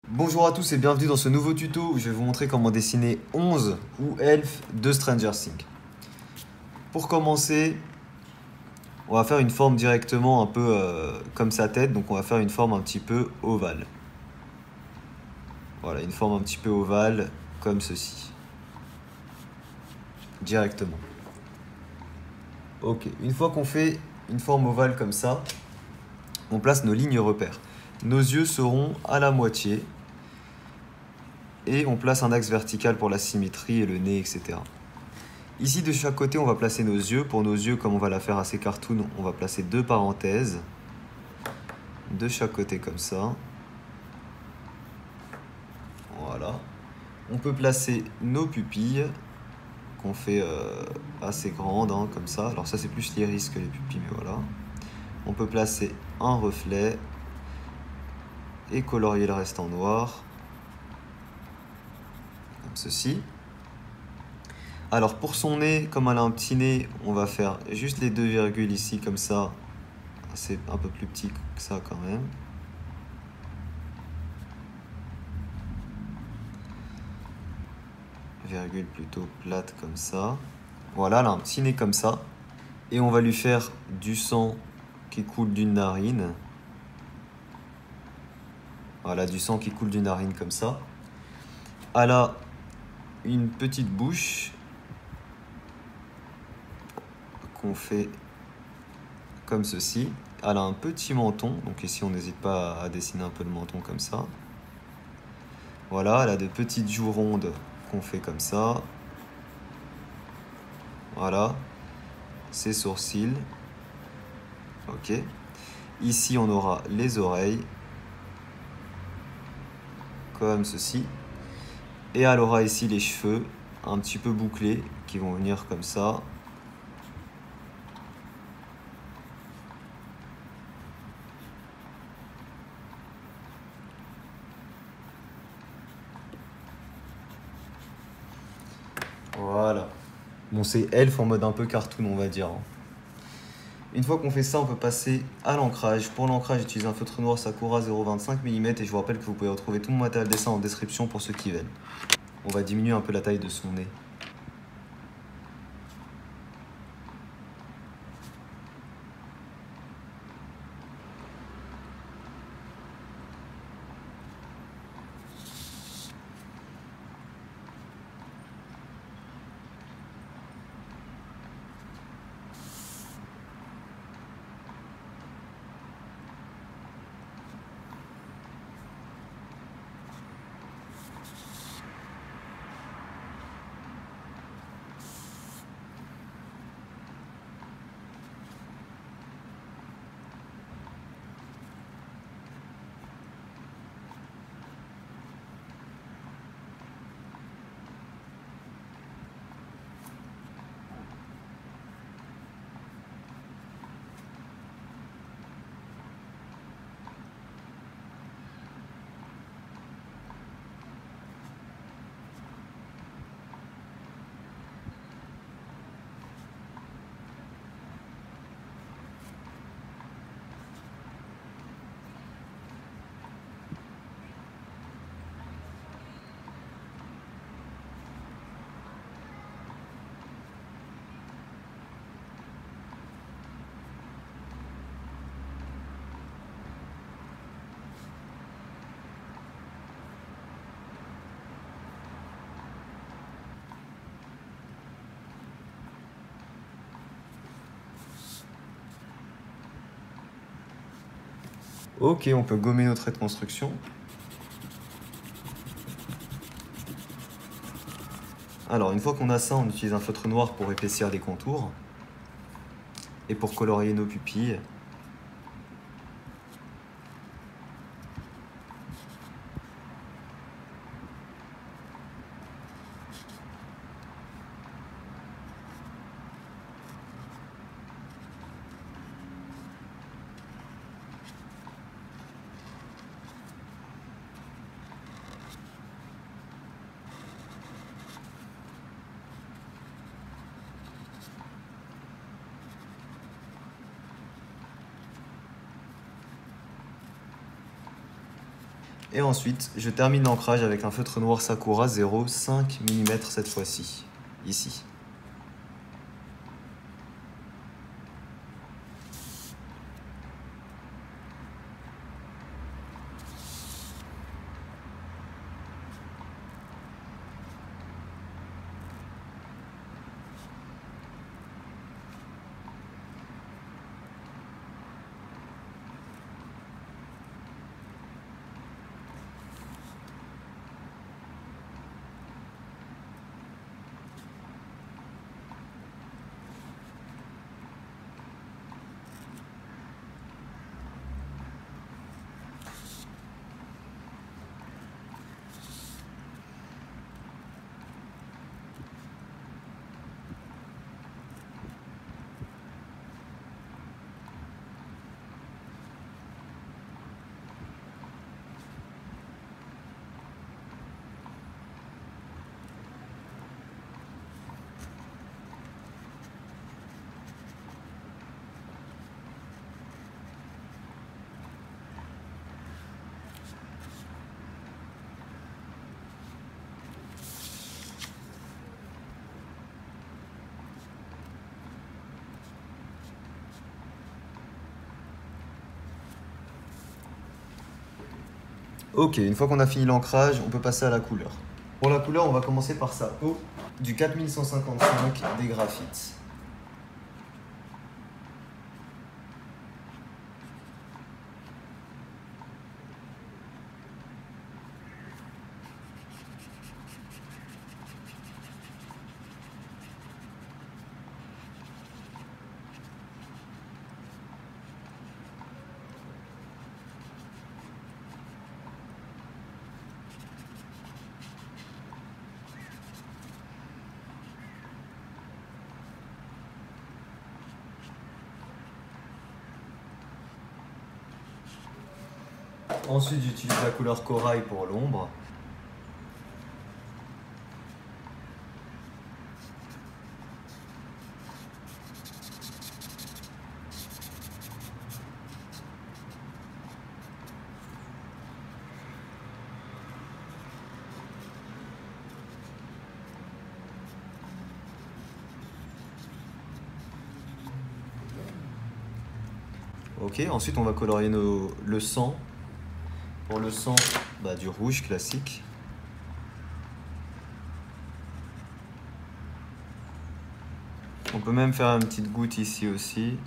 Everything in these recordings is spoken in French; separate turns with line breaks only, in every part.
Bonjour à tous et bienvenue dans ce nouveau tuto où je vais vous montrer comment dessiner 11 ou elfes de Stranger Things. Pour commencer, on va faire une forme directement un peu comme sa tête, donc on va faire une forme un petit peu ovale. Voilà, une forme un petit peu ovale comme ceci. Directement. Ok, une fois qu'on fait une forme ovale comme ça, on place nos lignes repères. Nos yeux seront à la moitié et on place un axe vertical pour la symétrie et le nez, etc. Ici, de chaque côté, on va placer nos yeux. Pour nos yeux, comme on va la faire assez cartoon, on va placer deux parenthèses. De chaque côté, comme ça. Voilà. On peut placer nos pupilles, qu'on fait assez grandes, hein, comme ça. Alors ça, c'est plus l'iris que les pupilles, mais voilà. On peut placer un reflet et colorier le reste en noir. Comme ceci. Alors pour son nez, comme elle a un petit nez, on va faire juste les deux virgules ici, comme ça. C'est un peu plus petit que ça quand même. Virgule plutôt plate comme ça. Voilà, elle a un petit nez comme ça. Et on va lui faire du sang qui coule d'une narine. Voilà, du sang qui coule d'une narine comme ça. Elle a une petite bouche qu'on fait comme ceci. Elle a un petit menton, donc ici on n'hésite pas à dessiner un peu le menton comme ça. Voilà, elle a de petites joues rondes qu'on fait comme ça. Voilà, ses sourcils. Ok. Ici on aura les oreilles, comme ceci. Et elle aura ici les cheveux un petit peu bouclés qui vont venir comme ça. Voilà. Bon, c'est elfe en mode un peu cartoon, on va dire. Une fois qu'on fait ça, on peut passer à l'ancrage. Pour l'ancrage, j'utilise un feutre noir Sakura 0,25 mm et je vous rappelle que vous pouvez retrouver tout mon matériel dessin en description pour ceux qui veulent. On va diminuer un peu la taille de son nez. Ok, on peut gommer notre trait de construction. Alors, une fois qu'on a ça, on utilise un feutre noir pour épaissir les contours et pour colorier nos pupilles. Et ensuite, je termine l'ancrage avec un feutre noir Sakura 0,5 mm cette fois-ci, ici. Ok, une fois qu'on a fini l'ancrage, on peut passer à la couleur. Pour la couleur, on va commencer par sa peau du 4155 des graphites. Ensuite, j'utilise la couleur corail pour l'ombre. Ok, ensuite on va colorier le sang. Pour le sang, du rouge classique. On peut même faire une petite goutte ici aussi.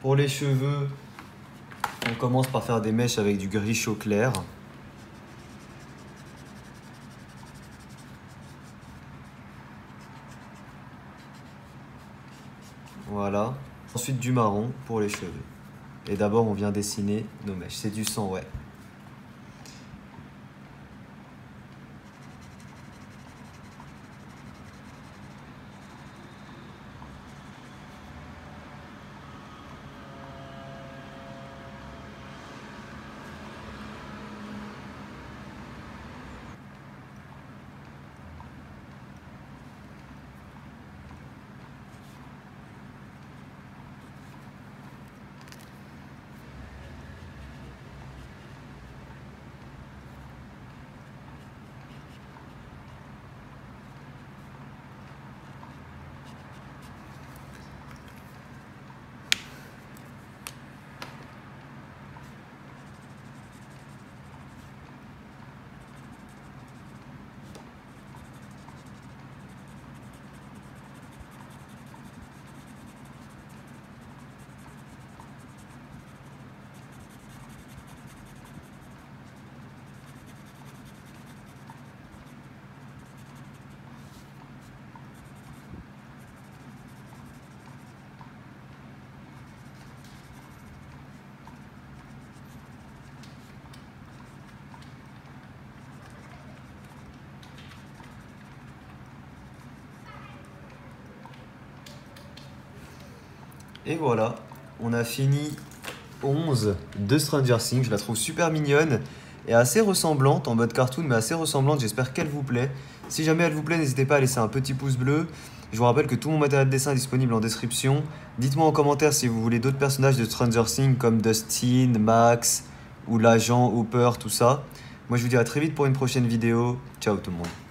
Pour les cheveux, on commence par faire des mèches avec du gris chaud clair. Voilà. Ensuite du marron pour les cheveux. Et d'abord on vient dessiner nos mèches. C'est du sang, ouais. Et voilà, on a fini 11 de Stranger Things. Je la trouve super mignonne et assez ressemblante, en mode cartoon, mais assez ressemblante. J'espère qu'elle vous plaît. Si jamais elle vous plaît, n'hésitez pas à laisser un petit pouce bleu. Je vous rappelle que tout mon matériel de dessin est disponible en description. Dites-moi en commentaire si vous voulez d'autres personnages de Stranger Things comme Dustin, Max ou l'agent Hooper, tout ça. Moi je vous dis à très vite pour une prochaine vidéo. Ciao tout le monde.